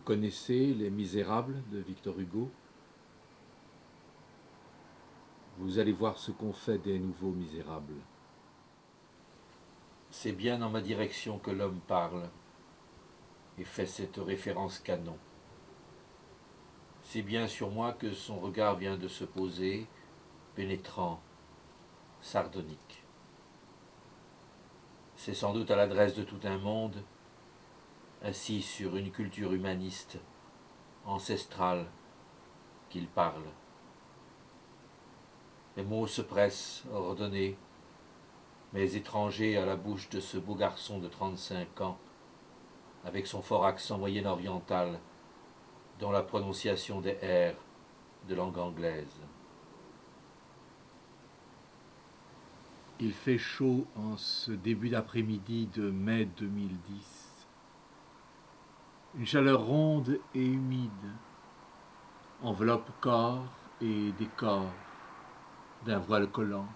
connaissez Les Misérables de Victor Hugo. Vous allez voir ce qu'ont fait des nouveaux misérables. C'est bien dans ma direction que l'homme parle et fait cette référence canon. C'est bien sur moi que son regard vient de se poser, pénétrant, sardonique. C'est sans doute à l'adresse de tout un monde, assis sur une culture humaniste, ancestrale, qu'il parle. Les mots se pressent, ordonnés, mais étrangers à la bouche de ce beau garçon de 35 ans, avec son fort accent moyen-oriental, dont la prononciation des R de langue anglaise. Il fait chaud en ce début d'après-midi de mai 2010. Une chaleur ronde et humide enveloppe corps et décor d'un voile collant.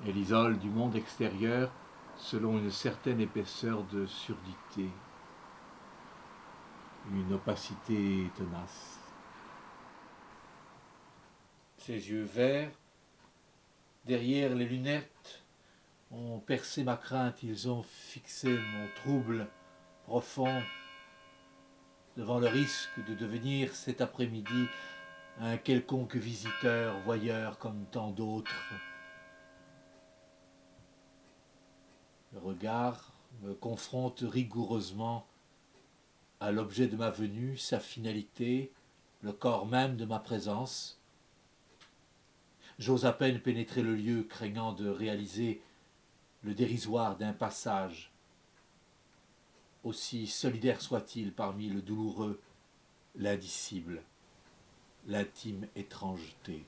Elle isole du monde extérieur selon une certaine épaisseur de surdité, une opacité tenace. Ses yeux verts, derrière les lunettes, ont percé ma crainte, ils ont fixé mon trouble profond devant le risque de devenir cet après-midi un quelconque visiteur, voyeur comme tant d'autres. Le regard me confronte rigoureusement à l'objet de ma venue, sa finalité, le corps même de ma présence. J'ose à peine pénétrer le lieu, craignant de réaliser le dérisoire d'un passage, aussi solidaire soit-il parmi le douloureux, l'indicible, l'intime étrangeté.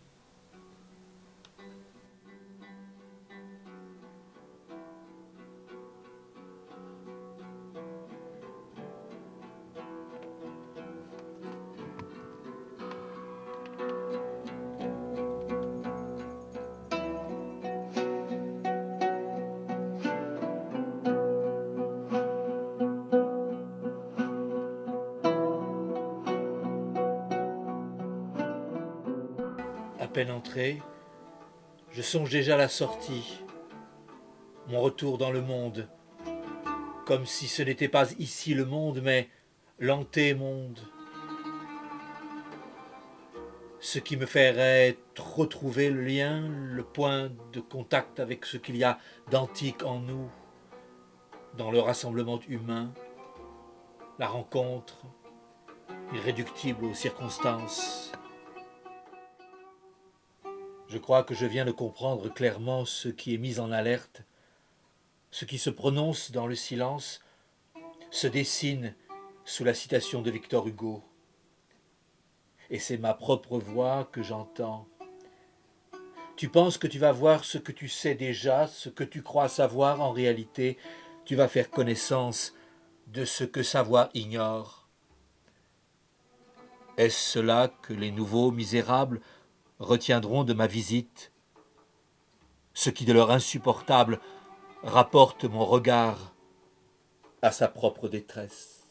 À peine entré, je songe déjà à la sortie, mon retour dans le monde, comme si ce n'était pas ici le monde, mais l'anté-monde. Ce qui me ferait retrouver le lien, le point de contact avec ce qu'il y a d'antique en nous, dans le rassemblement humain, la rencontre, irréductible aux circonstances. Je crois que je viens de comprendre clairement ce qui est mis en alerte, ce qui se prononce dans le silence, se dessine sous la citation de Victor Hugo. Et c'est ma propre voix que j'entends. Tu penses que tu vas voir ce que tu sais déjà, ce que tu crois savoir en réalité, tu vas faire connaissance de ce que savoir ignore. Est-ce cela que les nouveaux misérables retiendront de ma visite, ce qui de leur insupportable rapporte mon regard à sa propre détresse?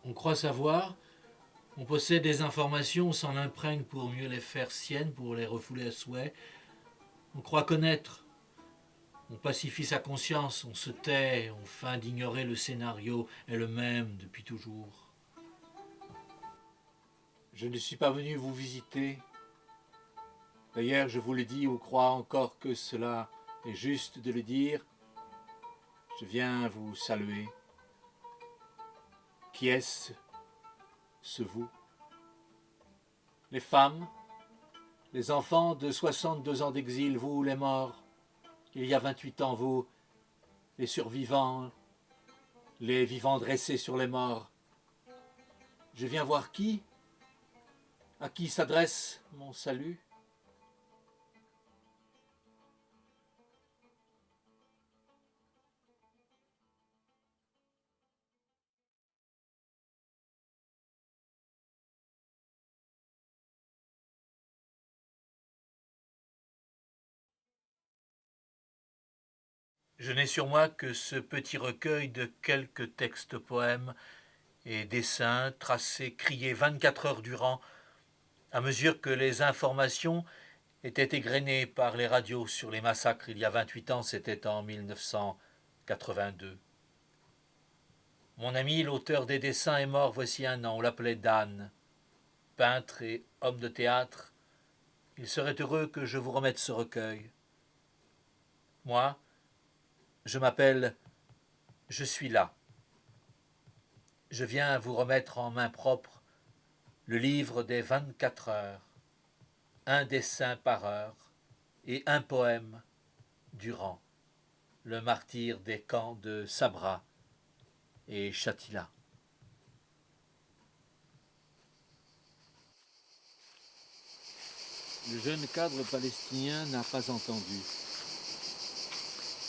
On croit savoir, on possède des informations, on s'en imprègne pour mieux les faire siennes, pour les refouler à souhait. On croit connaître, on pacifie sa conscience, on se tait, on feint d'ignorer le scénario est le même depuis toujours. Je ne suis pas venu vous visiter. D'ailleurs, je vous le dis ou crois encore que cela est juste de le dire. Je viens vous saluer. Qui est-ce, ce vous? Les femmes, les enfants de 62 ans d'exil, vous les morts, il y a 28 ans, vous, les survivants, les vivants dressés sur les morts. Je viens voir qui? À qui s'adresse mon salut? Je n'ai sur moi que ce petit recueil de quelques textes poèmes et dessins tracés, criés 24 heures durant, à mesure que les informations étaient égrenées par les radios sur les massacres il y a 28 ans, c'était en 1982. Mon ami, l'auteur des dessins, est mort voici un an. On l'appelait Dan. Peintre et homme de théâtre, il serait heureux que je vous remette ce recueil. Moi, je m'appelle Je suis là. Je viens vous remettre en main propre le livre des 24 heures, un dessin par heure et un poème durant le martyre des camps de Sabra et Shatila. Le jeune cadre palestinien n'a pas entendu.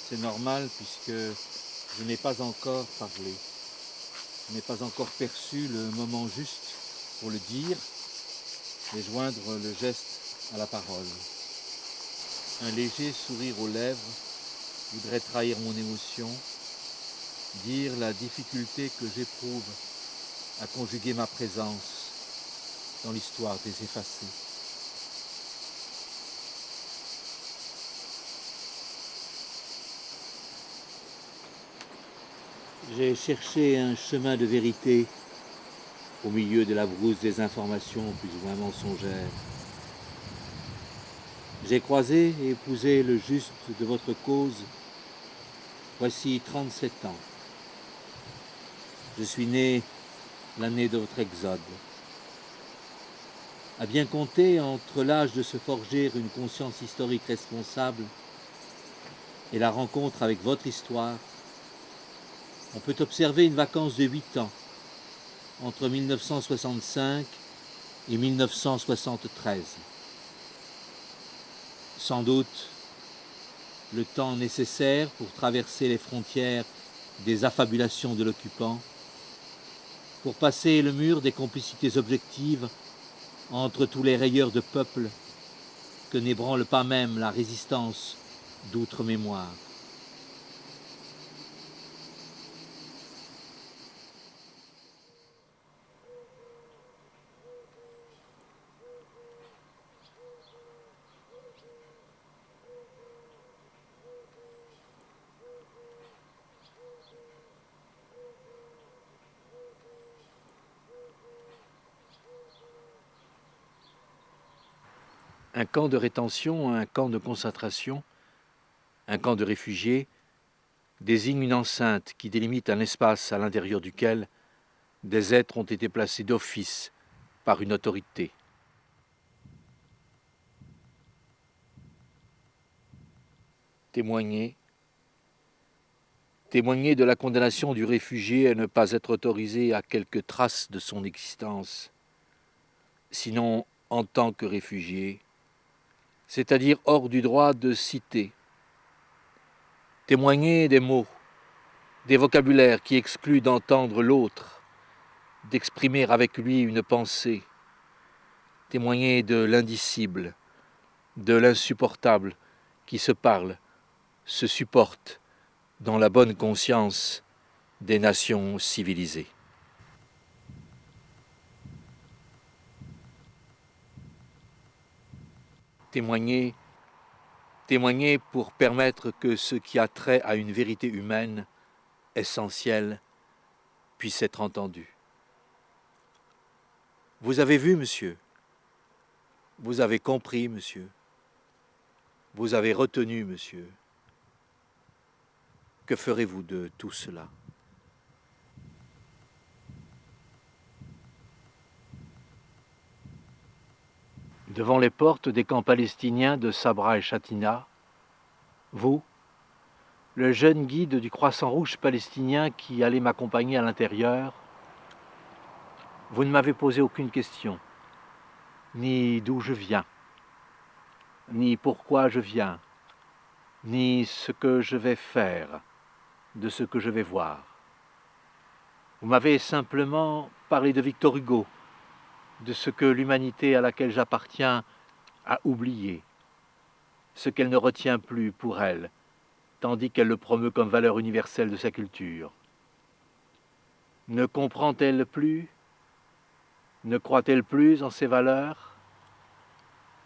C'est normal puisque je n'ai pas encore parlé. Je n'ai pas encore perçu le moment juste pour le dire et joindre le geste à la parole. Un léger sourire aux lèvres voudrait trahir mon émotion, dire la difficulté que j'éprouve à conjuguer ma présence dans l'histoire des effacés. J'ai cherché un chemin de vérité au milieu de la brousse des informations plus ou moins mensongères. J'ai croisé et épousé le juste de votre cause voici 37 ans. Je suis né l'année de votre exode. À bien compter, entre l'âge de se forger une conscience historique responsable et la rencontre avec votre histoire, on peut observer une vacance de 8 ans entre 1965 et 1973. Sans doute le temps nécessaire pour traverser les frontières des affabulations de l'occupant, pour passer le mur des complicités objectives entre tous les rayeurs de peuple que n'ébranle pas même la résistance d'outre-mémoire. Un camp de rétention, un camp de concentration, un camp de réfugiés désigne une enceinte qui délimite un espace à l'intérieur duquel des êtres ont été placés d'office par une autorité. Témoigner de la condamnation du réfugié à ne pas être autorisé à quelque trace de son existence, sinon en tant que réfugié, c'est-à-dire hors du droit de citer. Témoigner des mots, des vocabulaires qui excluent d'entendre l'autre, d'exprimer avec lui une pensée. Témoigner de l'indicible, de l'insupportable qui se parle, se supporte dans la bonne conscience des nations civilisées. Témoigner pour permettre que ce qui a trait à une vérité humaine, essentielle, puisse être entendu. Vous avez vu, monsieur. Vous avez compris, monsieur. Vous avez retenu, monsieur. Que ferez-vous de tout cela ? Devant les portes des camps palestiniens de Sabra et Shatila, vous, le jeune guide du Croissant Rouge palestinien qui allait m'accompagner à l'intérieur, vous ne m'avez posé aucune question, ni d'où je viens, ni pourquoi je viens, ni ce que je vais faire de ce que je vais voir. Vous m'avez simplement parlé de Victor Hugo, de ce que l'humanité à laquelle j'appartiens a oublié, ce qu'elle ne retient plus pour elle, tandis qu'elle le promeut comme valeur universelle de sa culture. Ne comprend-elle plus? Ne croit-elle plus en ses valeurs?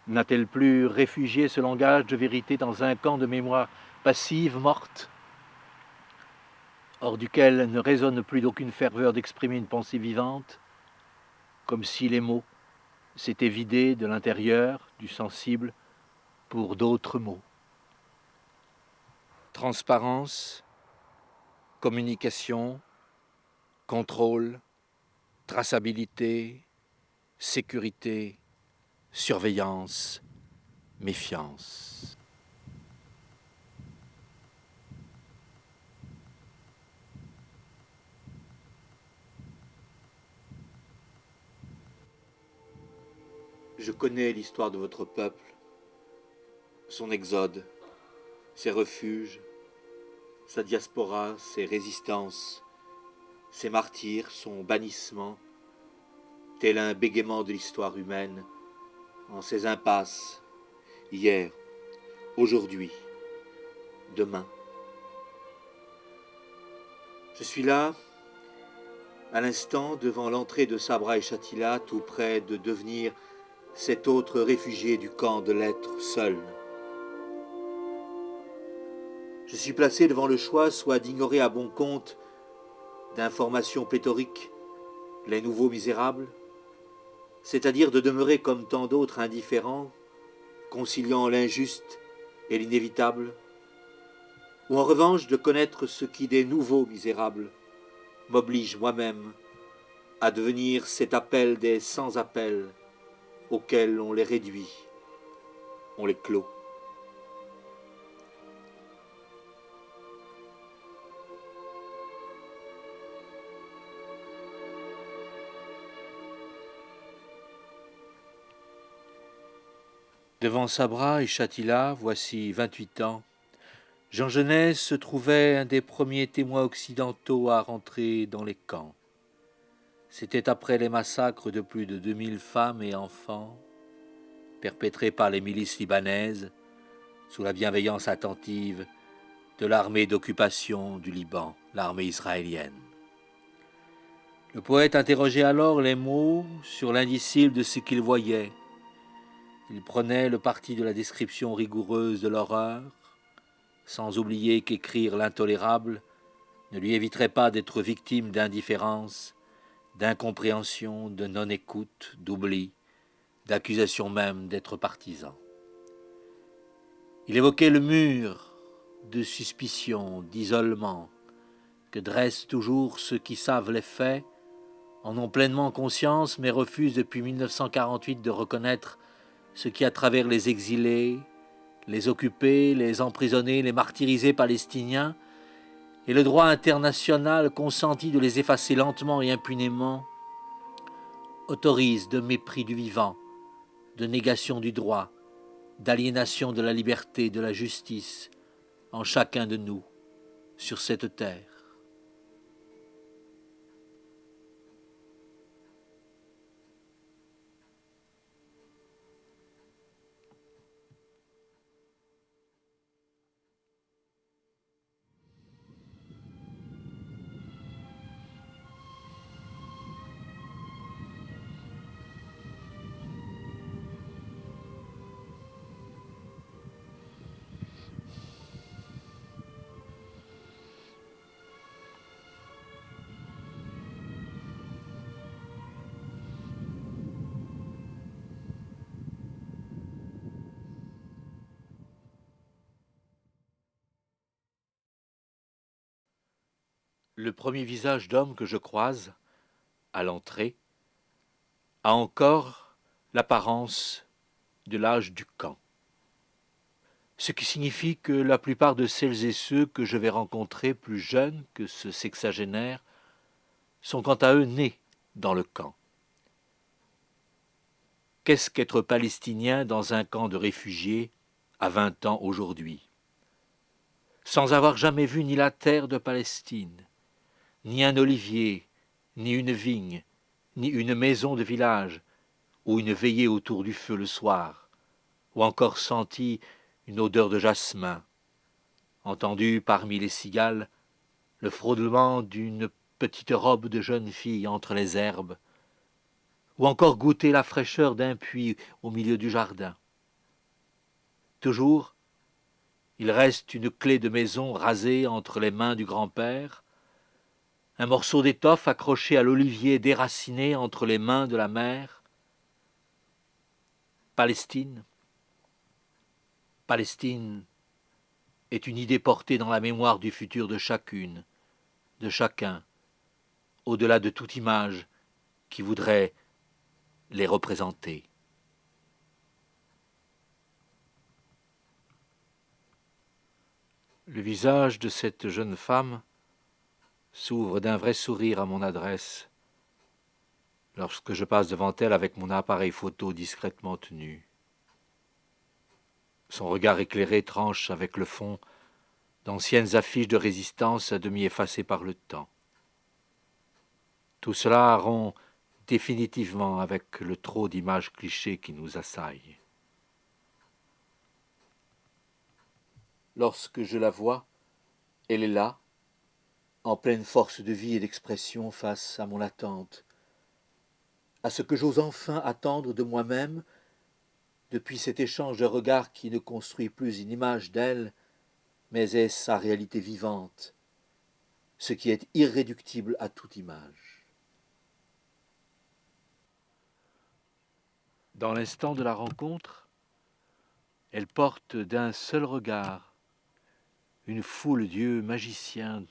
N'a-t-elle plus réfugié ce langage de vérité dans un camp de mémoire passive, morte, hors duquel ne résonne plus d'aucune ferveur d'exprimer une pensée vivante, comme si les mots s'étaient vidés de l'intérieur, du sensible, pour d'autres mots? Transparence, communication, contrôle, traçabilité, sécurité, surveillance, méfiance. Je connais l'histoire de votre peuple, son exode, ses refuges, sa diaspora, ses résistances, ses martyrs, son bannissement, tel un bégaiement de l'histoire humaine, en ses impasses, hier, aujourd'hui, demain. Je suis là, à l'instant, devant l'entrée de Sabra et Shatila, tout près de devenir cet autre réfugié du camp de l'être seul. Je suis placé devant le choix soit d'ignorer à bon compte d'informations pléthoriques les nouveaux misérables, c'est-à-dire de demeurer comme tant d'autres indifférents, conciliant l'injuste et l'inévitable, ou en revanche de connaître ce qui des nouveaux misérables m'oblige moi-même à devenir cet appel des sans-appels auxquels on les réduit, on les clôt. Devant Sabra et Shatila, voici 28 ans, Jean Genet se trouvait un des premiers témoins occidentaux à rentrer dans les camps. C'était après les massacres de plus de 2000 femmes et enfants, perpétrés par les milices libanaises, sous la bienveillance attentive de l'armée d'occupation du Liban, l'armée israélienne. Le poète interrogeait alors les mots sur l'indicible de ce qu'il voyait. Il prenait le parti de la description rigoureuse de l'horreur, sans oublier qu'écrire l'intolérable ne lui éviterait pas d'être victime d'indifférence, d'incompréhension, de non-écoute, d'oubli, d'accusation même d'être partisan. Il évoquait le mur de suspicion, d'isolement, que dressent toujours ceux qui savent les faits, en ont pleinement conscience, mais refusent depuis 1948 de reconnaître ce qui, à travers les exilés, les occupés, les emprisonnés, les martyrisés palestiniens, et le droit international consenti de les effacer lentement et impunément, autorise de mépris du vivant, de négation du droit, d'aliénation de la liberté, de la justice, en chacun de nous, sur cette terre. Le premier visage d'homme que je croise, à l'entrée, a encore l'apparence de l'âge du camp. Ce qui signifie que la plupart de celles et ceux que je vais rencontrer plus jeunes que ce sexagénaire sont quant à eux nés dans le camp. Qu'est-ce qu'être palestinien dans un camp de réfugiés à 20 ans aujourd'hui, sans avoir jamais vu ni la terre de Palestine, ni un olivier, ni une vigne, ni une maison de village, ou une veillée autour du feu le soir, ou encore senti une odeur de jasmin, entendu parmi les cigales le frôlement d'une petite robe de jeune fille entre les herbes, ou encore goûter la fraîcheur d'un puits au milieu du jardin. Toujours, il reste une clé de maison rasée entre les mains du grand-père, un morceau d'étoffe accroché à l'olivier déraciné entre les mains de la mère. Palestine, Palestine est une idée portée dans la mémoire du futur de chacune, de chacun, au-delà de toute image qui voudrait les représenter. Le visage de cette jeune femme s'ouvre d'un vrai sourire à mon adresse lorsque je passe devant elle avec mon appareil photo discrètement tenu. Son regard éclairé tranche avec le fond d'anciennes affiches de résistance à demi effacées par le temps. Tout cela rompt définitivement avec le trop d'images clichés qui nous assaillent. Lorsque je la vois, elle est là, en pleine force de vie et d'expression face à mon attente, à ce que j'ose enfin attendre de moi-même depuis cet échange de regards qui ne construit plus une image d'elle, mais est sa réalité vivante, ce qui est irréductible à toute image. Dans l'instant de la rencontre, elle porte d'un seul regard une foule d'yeux magiciens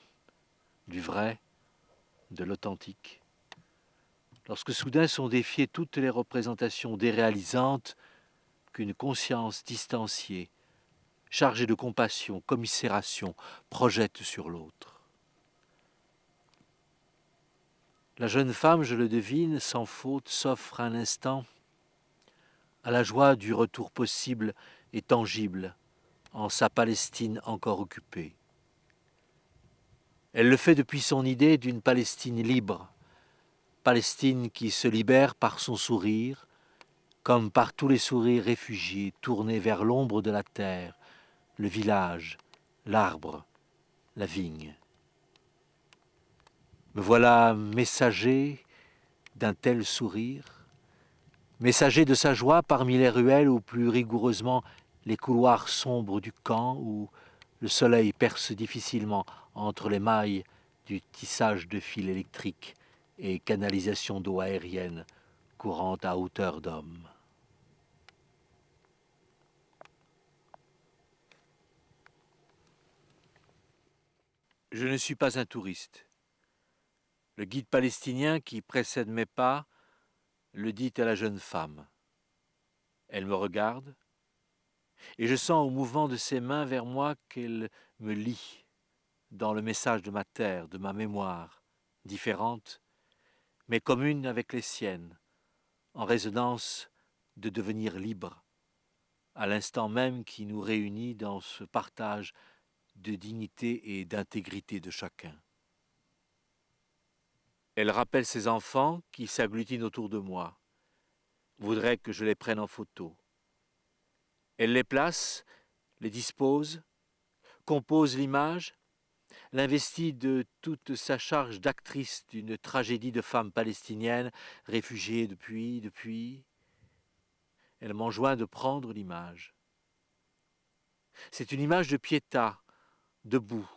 du vrai, de l'authentique. Lorsque soudain sont défiées toutes les représentations déréalisantes qu'une conscience distanciée, chargée de compassion, commisération, projette sur l'autre. La jeune femme, je le devine, sans faute, s'offre un instant à la joie du retour possible et tangible en sa Palestine encore occupée. Elle le fait depuis son idée d'une Palestine libre, Palestine qui se libère par son sourire, comme par tous les sourires réfugiés tournés vers l'ombre de la terre, le village, l'arbre, la vigne. Me voilà messager d'un tel sourire, messager de sa joie parmi les ruelles ou plus rigoureusement les couloirs sombres du camp où le soleil perce difficilement entre les mailles du tissage de fils électriques et canalisation d'eau aérienne courant à hauteur d'homme. Je ne suis pas un touriste. Le guide palestinien qui précède mes pas le dit à la jeune femme. Elle me regarde, et je sens au mouvement de ses mains vers moi qu'elle me lie dans le message de ma terre, de ma mémoire, différente, mais commune avec les siennes, en résonance de devenir libre, à l'instant même qui nous réunit dans ce partage de dignité et d'intégrité de chacun. Elle rappelle ses enfants qui s'agglutinent autour de moi, voudrait que je les prenne en photo. Elle les place, les dispose, compose l'image, l'investit de toute sa charge d'actrice d'une tragédie de femme palestinienne réfugiée depuis. Elle m'enjoint de prendre l'image. C'est une image de Pietà, debout,